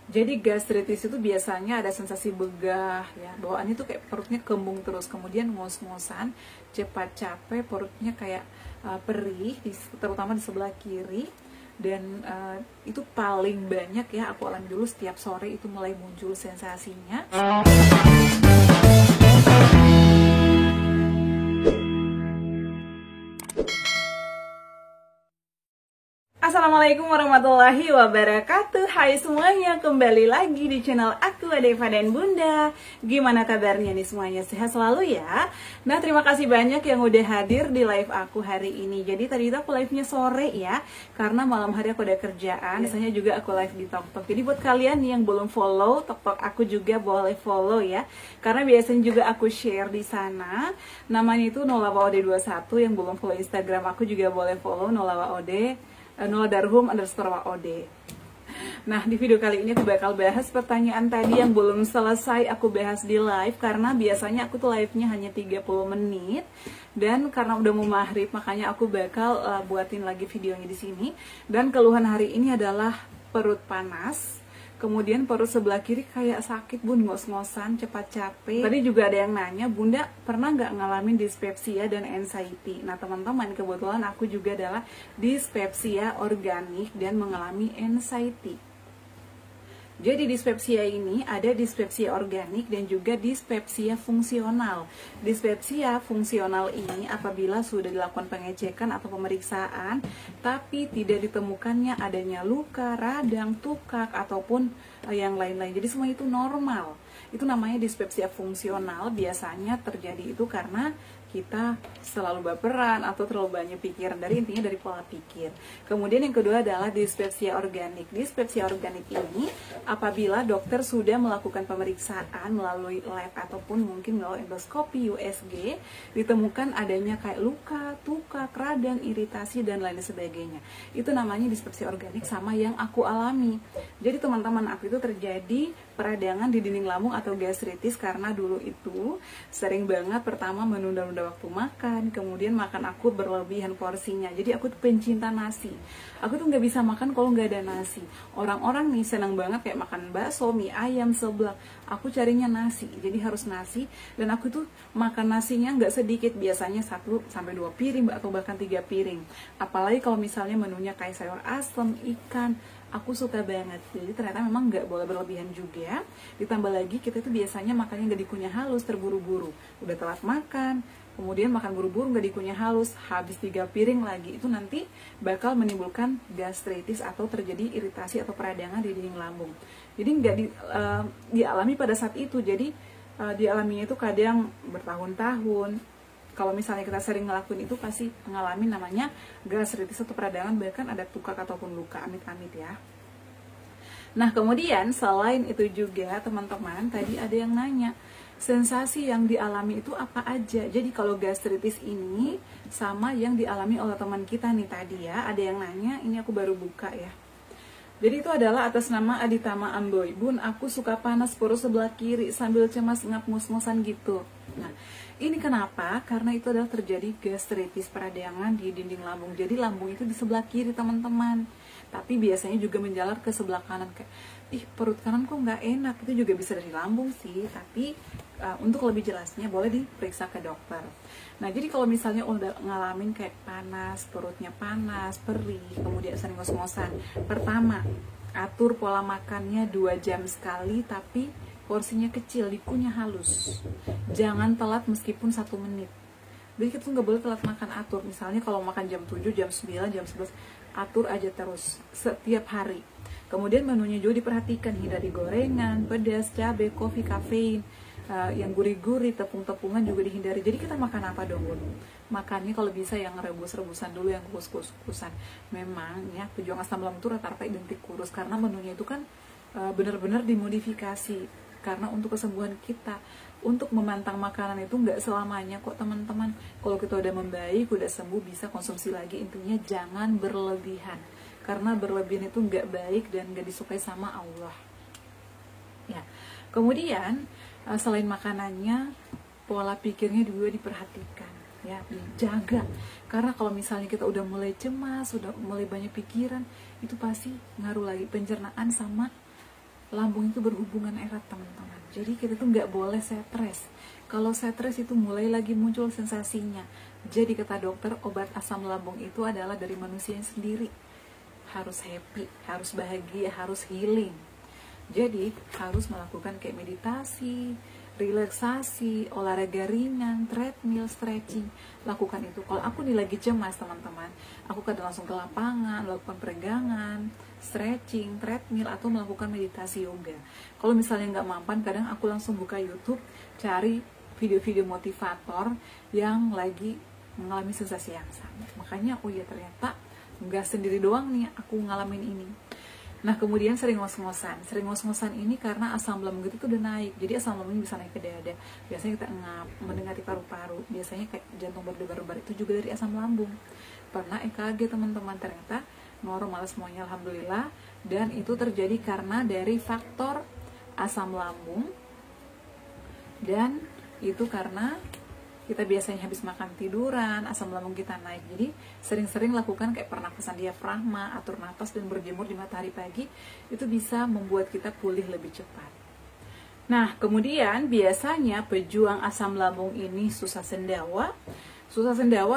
Jadi gastritis itu biasanya ada sensasi begah ya, bawaannya tuh kayak perutnya kembung terus, kemudian ngos-ngosan, cepat capek, perutnya kayak perih, terutama di sebelah kiri. Dan itu paling banyak ya aku alami dulu setiap sore itu mulai muncul sensasinya. Assalamualaikum warahmatullahi wabarakatuh. Hai semuanya, kembali lagi di channel aku Adeva dan Bunda. Gimana kabarnya nih semuanya? Sehat selalu ya. Nah, terima kasih banyak yang udah hadir di live aku hari ini. Jadi tadi itu aku live-nya sore ya, karena malam hari aku ada kerjaan. Biasanya juga aku live di TokTok. Jadi buat kalian yang belum follow TokTok aku juga boleh follow ya, karena biasanya juga aku share di sana. Namanya itu nolawaode21. Yang belum follow Instagram aku juga boleh follow nolawaode @darhum_waod. Nah, di video kali ini aku bakal bahas pertanyaan tadi yang belum selesai aku bahas di live, karena biasanya aku tuh live-nya hanya 30 menit. Dan karena udah mau maghrib, makanya aku bakal buatin lagi videonya di sini. Dan keluhan hari ini adalah perut panas. Kemudian perut sebelah kiri kayak sakit bun, ngos-ngosan, cepat capek. Tadi juga ada yang nanya, Bunda pernah nggak ngalamin dyspepsia dan anxiety? Nah teman-teman, kebetulan aku juga adalah dyspepsia organik dan mengalami anxiety. Jadi dyspepsia ini ada dyspepsia organik dan juga dyspepsia fungsional. Dyspepsia fungsional ini apabila sudah dilakukan pengecekan atau pemeriksaan tapi tidak ditemukannya adanya luka, radang, tukak ataupun yang lain-lain. Jadi semua itu normal. Itu namanya dyspepsia fungsional. Biasanya terjadi itu karena kita selalu baperan atau terlalu banyak pikiran, intinya dari pola pikir. Kemudian yang kedua adalah dyspepsia organik. Dyspepsia organik ini apabila dokter sudah melakukan pemeriksaan melalui lab ataupun mungkin melalui endoskopi, USG, ditemukan adanya kayak luka, tukak, radang, iritasi dan lain sebagainya. Itu namanya dyspepsia organik, sama yang aku alami. Jadi teman-teman, aku itu terjadi peradangan di dinding lambung atau gastritis karena dulu itu sering banget pertama menunda-nunda waktu makan, kemudian makan aku berlebihan porsinya. Jadi aku tuh pencinta nasi. Aku tuh nggak bisa makan kalau nggak ada nasi. Orang-orang nih senang banget kayak makan bakso, mie ayam, seblak. Aku carinya nasi, jadi harus nasi. Dan aku tuh makan nasinya nggak sedikit, biasanya 1-2 piring atau bahkan 3 piring. Apalagi kalau misalnya menunya kayak sayur asem, ikan, aku suka banget. Jadi ternyata memang nggak boleh berlebihan juga. Ditambah lagi kita tuh biasanya makannya nggak dikunyah halus, terburu-buru. Udah telat makan, kemudian makan buru-buru nggak dikunyah halus, habis 3 piring lagi. Itu nanti bakal menimbulkan gastritis atau terjadi iritasi atau peradangan di dinding lambung. Jadi nggak dialami pada saat itu. Jadi dialaminya itu kadang bertahun-tahun. Kalau misalnya kita sering ngelakuin itu pasti ngalamin namanya gastritis atau peradangan, bahkan ada tukak ataupun luka, amit-amit ya. Nah kemudian selain itu juga teman-teman, tadi ada yang nanya sensasi yang dialami itu apa aja. Jadi kalau gastritis ini sama yang dialami oleh teman kita nih tadi ya, ada yang nanya, ini aku baru buka ya. Jadi itu adalah atas nama Aditama Amboy. Bun, aku suka panas perut sebelah kiri sambil cemas ngap ngos-ngosan gitu. Nah, ini kenapa? Karena itu adalah terjadi gastritis peradangan di dinding lambung. Jadi lambung itu di sebelah kiri teman-teman. Tapi biasanya juga menjalar ke sebelah kanan. Kayak, perut kanan kok nggak enak. Itu juga bisa dari lambung sih. Tapi untuk lebih jelasnya boleh diperiksa ke dokter. Nah jadi kalau misalnya udah ngalamin kayak panas, perutnya panas, perih, kemudian sering ngos-ngosan. Pertama, atur pola makannya 2 jam sekali tapi porsinya kecil, dikunyah halus. Jangan telat meskipun 1 menit. Jadi kita tuh nggak boleh telat makan, atur. Misalnya kalau makan jam 7, jam 9, jam 11, atur aja terus setiap hari. Kemudian menunya juga diperhatikan, hindari gorengan, pedas, cabai, kopi, kafein, yang gurih-gurih, tepung-tepungan juga dihindari. Jadi kita makan apa dong Bun? Makannya kalau bisa yang rebus-rebusan dulu, yang kukus-kukusan. Memang ya pejuang asam lambung itu rata-rata identik kurus karena menunya itu kan benar-benar dimodifikasi karena untuk kesembuhan kita. Untuk memantang makanan itu nggak selamanya kok teman-teman. Kalau kita udah membaik, udah sembuh, bisa konsumsi lagi. Intinya jangan berlebihan, karena berlebihan itu nggak baik dan nggak disukai sama Allah ya. Kemudian selain makanannya, pola pikirnya juga diperhatikan ya, dijaga. Karena kalau misalnya kita udah mulai cemas, udah mulai banyak pikiran, itu pasti ngaruh lagi pencernaan sama lambung itu berhubungan erat teman-teman. Jadi kita tuh nggak boleh stres. Kalau stres itu mulai lagi muncul sensasinya. Jadi kata dokter, obat asam lambung itu adalah dari manusia sendiri. Harus happy, harus bahagia, harus healing. Jadi harus melakukan kayak meditasi, relaksasi, olahraga ringan, treadmill, stretching. Lakukan itu. Kalau aku nih lagi cemas teman-teman, aku kadang langsung ke lapangan, melakukan peregangan, stretching, treadmill, atau melakukan meditasi yoga. Kalau misalnya nggak mampan, kadang aku langsung buka YouTube, cari video-video motivator yang lagi mengalami sensasi yang sama. Makanya, oh ya ternyata nggak sendiri doang nih aku ngalamin ini. Nah kemudian sering ngos-ngosan ini karena asam lambung itu udah naik. Jadi asam lambung bisa naik ke dada. Biasanya kita ngap, mendekati paru-paru. Biasanya kayak jantung berdebar-debar, itu juga dari asam lambung. Pernah EKG teman-teman, ternyata normal semuanya alhamdulillah. Dan itu terjadi karena dari faktor asam lambung. Dan itu karena kita biasanya habis makan tiduran, asam lambung kita naik. Jadi sering-sering lakukan kayak pernapasan diafragma, atur napas, dan berjemur di matahari pagi. Itu bisa membuat kita pulih lebih cepat. Nah kemudian biasanya pejuang asam lambung ini susah sendawa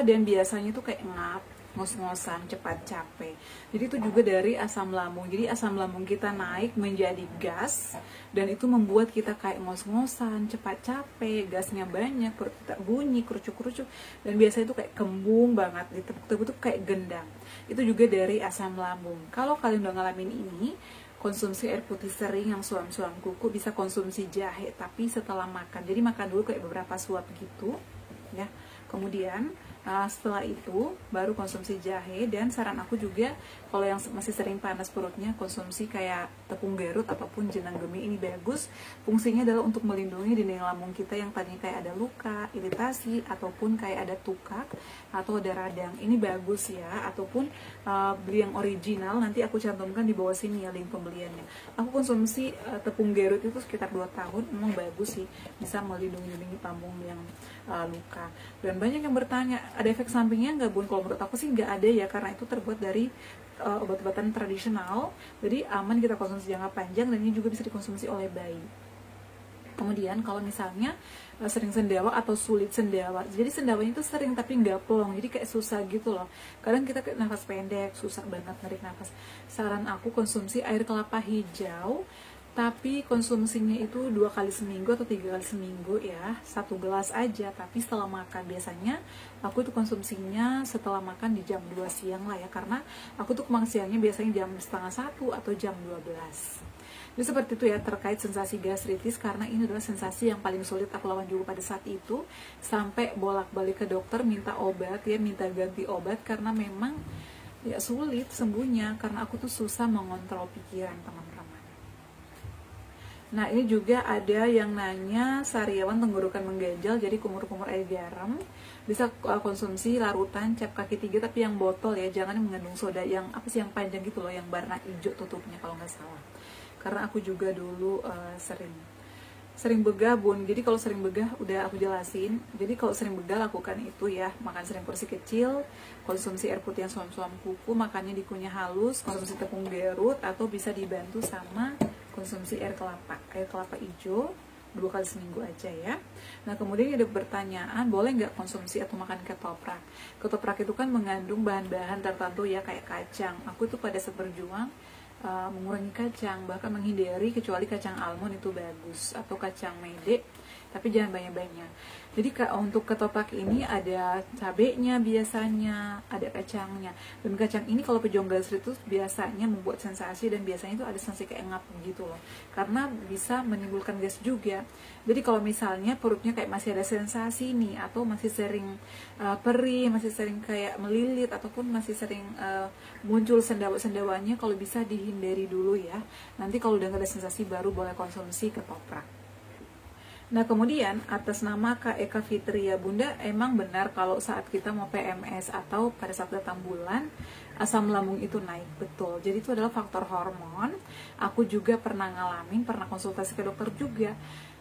dan biasanya itu kayak ngap, ngos-ngosan, cepat capek. Jadi itu juga dari asam lambung. Jadi asam lambung kita naik menjadi gas, dan itu membuat kita kayak ngos-ngosan, cepat capek, gasnya banyak, perut kita bunyi, kerucuk-kerucuk, dan biasanya itu kayak kembung banget, ditepuk-tepuk itu kayak gendang. Itu juga dari asam lambung. Kalau kalian udah ngalamin ini, konsumsi air putih sering yang suam-suam kuku, bisa konsumsi jahe tapi setelah makan. Jadi makan dulu kayak beberapa suap gitu ya. Kemudian setelah itu baru konsumsi jahe. Dan saran aku juga kalau yang masih sering panas perutnya, konsumsi kayak tepung Garut ataupun jenang gemi. Ini bagus, fungsinya adalah untuk melindungi dinding lambung kita yang tadinya kayak ada luka, iritasi, ataupun kayak ada tukak atau ada radang. Ini bagus ya. Ataupun beli yang original, nanti aku cantumkan di bawah sini ya link pembeliannya. Aku konsumsi tepung Garut itu sekitar 2 tahun, memang bagus sih, bisa melindungi dinding lambung yang luka. Dan banyak yang bertanya, ada efek sampingnya nggak Bun? Kalau menurut aku sih nggak ada ya, karena itu terbuat dari obat-obatan tradisional, jadi aman kita konsumsi jangka panjang, dan ini juga bisa dikonsumsi oleh bayi. Kemudian kalau misalnya sering sendawa atau sulit sendawa, jadi sendawanya itu sering tapi nggak plong, jadi kayak susah gitu loh. Kadang kita kayak nafas pendek, susah banget narik nafas. Saran aku konsumsi air kelapa hijau, tapi konsumsinya itu 2 kali seminggu atau 3 kali seminggu ya, 1 gelas aja, tapi setelah makan. Biasanya aku itu konsumsinya setelah makan di jam 2 siang lah ya, karena aku tuh makan siangnya biasanya jam setengah 1 atau jam 12. Jadi seperti itu ya terkait sensasi gastritis, karena ini adalah sensasi yang paling sulit aku lawan juga pada saat itu, sampai bolak-balik ke dokter minta obat ya, minta ganti obat, karena memang ya sulit sembuhnya, karena aku tuh susah mengontrol pikiran teman-teman. Nah ini juga ada yang nanya sariawan tenggorokan mengganjal, jadi kumur-kumur air garam. Bisa konsumsi larutan cap kaki 3, tapi yang botol ya, jangan yang mengandung soda, yang apa sih yang panjang gitu loh, yang warna hijau tutupnya kalau nggak salah. Karena aku juga dulu sering begah Bun. Jadi kalau sering begah udah aku jelasin. Jadi kalau sering begah lakukan itu ya, makan sering porsi kecil, konsumsi air putih yang suam-suam kuku, makannya dikunyah halus, konsumsi tepung Garut, atau bisa dibantu sama konsumsi air kelapa hijau 2 kali seminggu aja ya. Nah kemudian ada pertanyaan, boleh nggak konsumsi atau makan ketoprak? Ketoprak itu kan mengandung bahan-bahan tertentu ya, kayak kacang. Aku tuh pada saat berjuang mengurangi kacang, bahkan menghindari, kecuali kacang almond itu bagus, atau kacang mede, tapi jangan banyak-banyak. Jadi untuk ketoprak ini ada cabenya biasanya, ada kacangnya. Dan kacang ini kalau pejuang gastrit itu biasanya membuat sensasi, dan biasanya itu ada sensasi kayak ngap gitu loh, karena bisa menimbulkan gas juga. Jadi kalau misalnya perutnya kayak masih ada sensasi nih, atau masih sering perih, masih sering kayak melilit, ataupun masih sering muncul sendawa-sendawanya, kalau bisa dihindari dulu ya. Nanti kalau udah gak ada sensasi baru boleh konsumsi ketoprak. Nah kemudian atas nama Kak Eka Fitria, Bunda emang benar kalau saat kita mau PMS atau pada saat datang bulan, asam lambung itu naik, betul. Jadi itu adalah faktor hormon. Aku juga pernah ngalamin, pernah konsultasi ke dokter juga.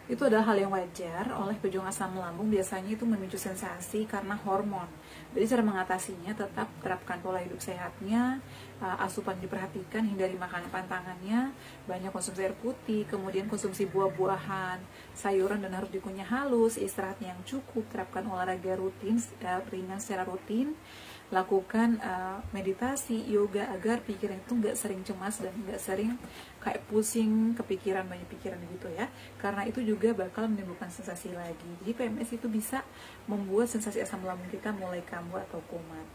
Itu adalah hal yang wajar. Oleh pejuang asam lambung biasanya itu memicu sensasi karena hormon. Jadi cara mengatasinya tetap terapkan pola hidup sehatnya, asupan diperhatikan, hindari makanan pantangannya, banyak konsumsi air putih, kemudian konsumsi buah-buahan, sayuran dan harus dikunyah halus, istirahat yang cukup, terapkan olahraga rutin, ringan secara rutin, lakukan meditasi, yoga agar pikiran itu nggak sering cemas dan nggak sering kayak pusing, kepikiran, banyak pikiran gitu ya. Karena itu juga bakal menimbulkan sensasi lagi. Jadi PMS itu bisa membuat sensasi asam lambung kita mulai kambuh atau kumat.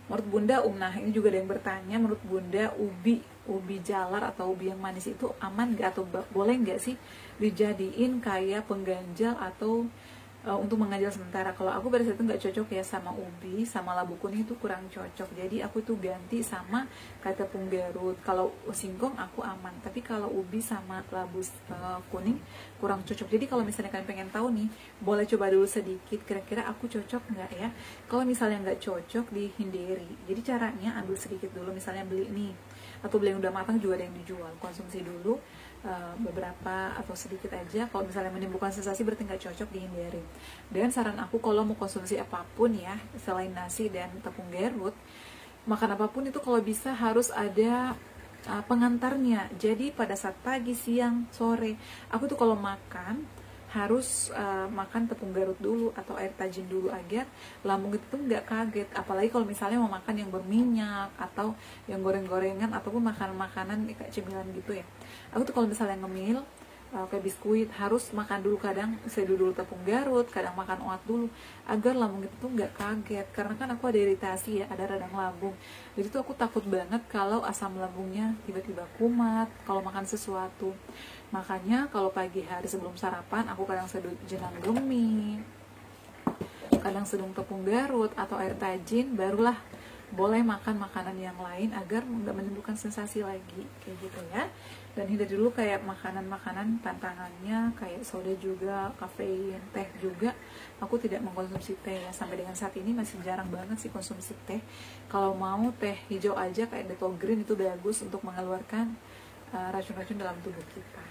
Menurut Bunda, nah ini juga ada yang bertanya, menurut Bunda ubi jalar atau ubi yang manis itu aman nggak atau boleh nggak sih dijadiin kayak pengganjal atau untuk mengajar sementara? Kalau aku pada saat itu nggak cocok ya sama ubi, sama labu kuning itu kurang cocok. Jadi aku tuh ganti sama kayak tepung Garut. Kalau singkong aku aman, tapi kalau ubi sama labu kuning kurang cocok. Jadi kalau misalnya kalian pengen tahu nih, boleh coba dulu sedikit. Kira-kira aku cocok nggak ya? Kalau misalnya nggak cocok, dihindari. Jadi caranya ambil sedikit dulu. Misalnya beli nih, atau beli yang udah matang juga ada yang dijual. Konsumsi dulu beberapa atau sedikit aja. Kalau misalnya menimbulkan sensasi berarti nggak cocok, dihindari. Dan saran aku kalau mau konsumsi apapun ya, selain nasi dan tepung Garut, makan apapun itu kalau bisa harus ada pengantarnya. Jadi pada saat pagi, siang, sore, aku tuh kalau makan harus makan tepung Garut dulu atau air tajin dulu agar lambung itu tuh nggak kaget. Apalagi kalau misalnya mau makan yang berminyak atau yang goreng-gorengan ataupun makanan-makanan kayak cemilan gitu ya. Aku tuh kalau misalnya ngemil kayak biskuit harus makan dulu, kadang seduh dulu tepung Garut, kadang makan oat dulu agar lambung itu tuh nggak kaget. Karena kan aku ada iritasi ya, ada radang lambung. Jadi tuh aku takut banget kalau asam lambungnya tiba-tiba kumat kalau makan sesuatu. Makanya kalau pagi hari sebelum sarapan aku kadang seduh jenang gemi, kadang seduh tepung Garut atau air tajin, barulah boleh makan makanan yang lain agar nggak menimbulkan sensasi lagi kayak gitu ya. Dan hindari dulu kayak makanan-makanan pantangannya kayak soda juga, kafein, teh juga. Aku tidak mengkonsumsi teh ya, sampai dengan saat ini masih jarang banget sih konsumsi teh. Kalau mau teh hijau aja kayak Dettol Green itu bagus untuk mengeluarkan racun-racun dalam tubuh kita.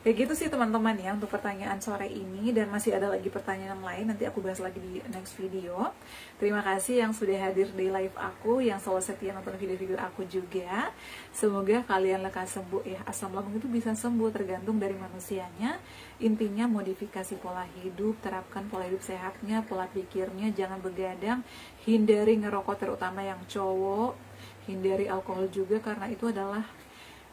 Kayak gitu sih teman-teman ya untuk pertanyaan sore ini, dan masih ada lagi pertanyaan lain nanti aku bahas lagi di next video. Terima kasih yang sudah hadir di live aku, yang selalu setia nonton video-video aku juga. Semoga kalian lekas sembuh ya. Asam lambung itu bisa sembuh tergantung dari manusianya. Intinya modifikasi pola hidup, terapkan pola hidup sehatnya, pola pikirnya, jangan begadang, hindari ngerokok terutama yang cowok, hindari alkohol juga karena itu adalah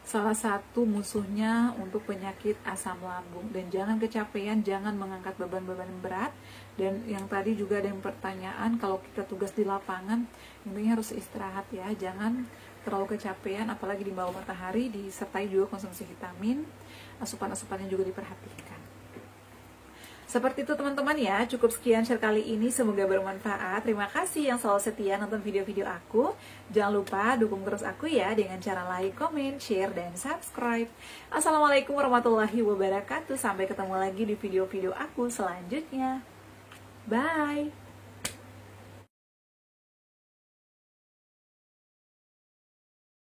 salah satu musuhnya untuk penyakit asam lambung. Dan jangan kecapean, jangan mengangkat beban-beban berat. Dan yang tadi juga ada yang pertanyaan, kalau kita tugas di lapangan intinya harus istirahat ya, jangan terlalu kecapean, apalagi di bawah matahari. Disertai juga konsumsi vitamin, asupan-asupannya juga diperhatikan. Seperti itu teman-teman ya, cukup sekian share kali ini, semoga bermanfaat. Terima kasih yang selalu setia nonton video-video aku. Jangan lupa dukung terus aku ya dengan cara like, comment, share, dan subscribe. Assalamualaikum warahmatullahi wabarakatuh. Sampai ketemu lagi di video-video aku selanjutnya. Bye!